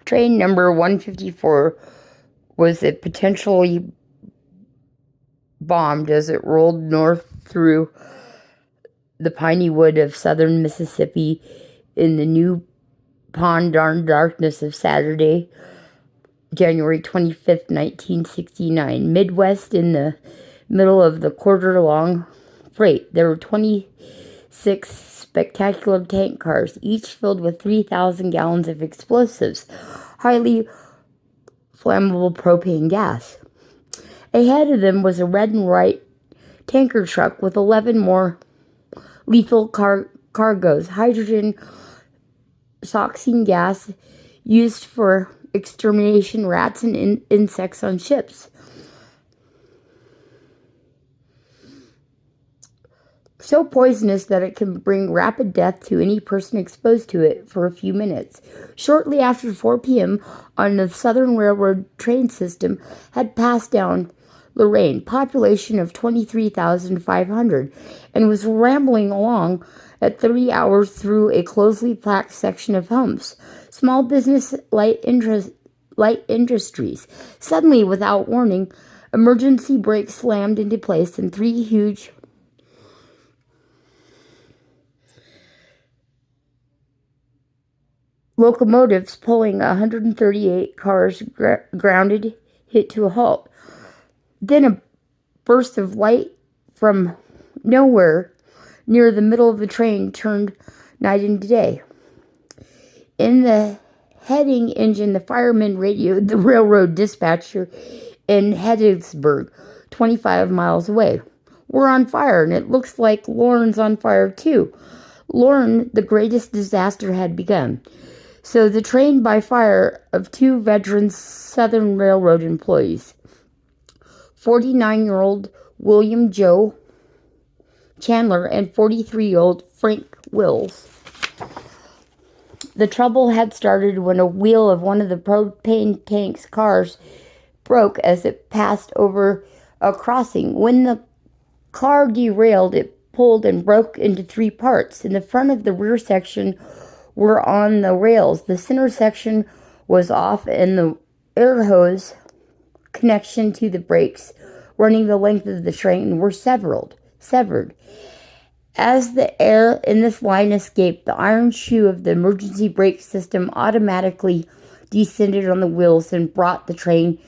Train number 154 was potentially bombed as it rolled north through the piney wood of southern Mississippi in the new pond darkness of Saturday, January 25th, 1969. Midwest, in the middle of the quarter-long freight, there were 26 spectacular tank cars, each filled with 3,000 gallons of explosives, highly flammable propane gas. Ahead of them was a red and white tanker truck with 11 more lethal cargoes, hydrogen toxin gas used for extermination rats and insects on ships. So poisonous that it can bring rapid death to any person exposed to it for a few minutes. Shortly after 4 p.m. on the Southern Railroad train system had passed down Lorain, population of 23,500, and was rambling along at 3 hours through a closely packed section of homes. Small business, light industries. Suddenly, without warning, emergency brakes slammed into place and 3 huge locomotives pulling 138 cars grounded hit to a halt. Then a burst of light from nowhere near the middle of the train turned night into day. In the heading engine, the firemen radioed the railroad dispatcher in Hattiesburg, 25 miles away. "We're on fire, and it looks like Loren's on fire too." Loren, the greatest disaster had begun. So the train by fire of 2 veteran Southern Railroad employees, 49-year-old William Joe Chandler and 43-year-old Frank Wills. The trouble had started when a wheel of one of the propane tank's cars broke as it passed over a crossing. When the car derailed, it pulled and broke into 3 parts. In the front of the rear section were on the rails. The center section was off, and the air hose connection to the brakes running the length of the train were severed. As the air in this line escaped, the iron shoe of the emergency brake system automatically descended on the wheels and brought the train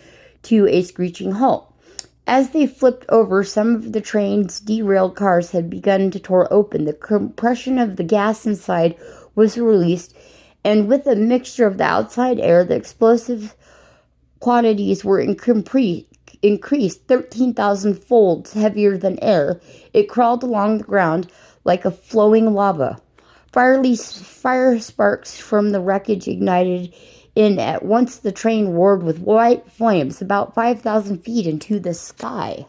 to a screeching halt. As they flipped over, some of the train's derailed cars had begun to tear open. The compression of the gas inside was released, and with a mixture of the outside air, the explosive quantities were increased 13,000 folds heavier than air. It crawled along the ground like a flowing lava. Fire sparks from the wreckage ignited in at once. The train roared with white flames about 5,000 feet into the sky.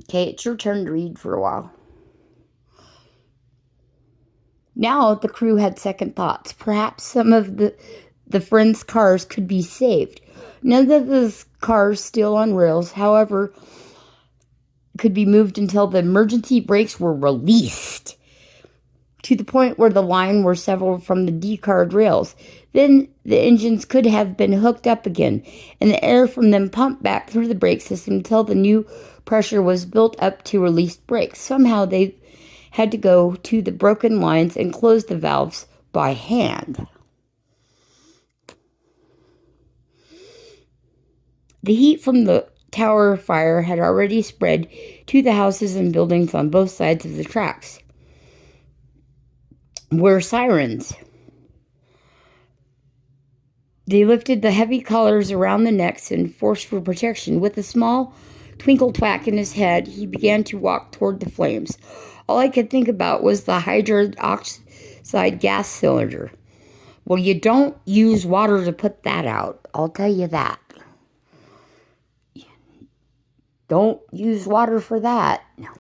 Okay, it's your turn to read for a while. Now the crew had second thoughts. Perhaps some of the friends' cars could be saved. None of the cars still on rails, however, could be moved until the emergency brakes were released to the point where the line were severed from the decarred rails. Then the engines could have been hooked up again, and the air from them pumped back through the brake system until the new pressure was built up to release brakes. Somehow they had to go to the broken lines and close the valves by hand. The heat from the tower fire had already spread to the houses and buildings on both sides of the tracks. Were sirens. They lifted the heavy collars around the necks and forced for protection. With a small twinkle-twack in his head, he began to walk toward the flames. All I could think about was the hydrogen oxide gas cylinder. Well, you don't use water to put that out, I'll tell you that. Don't use water for that.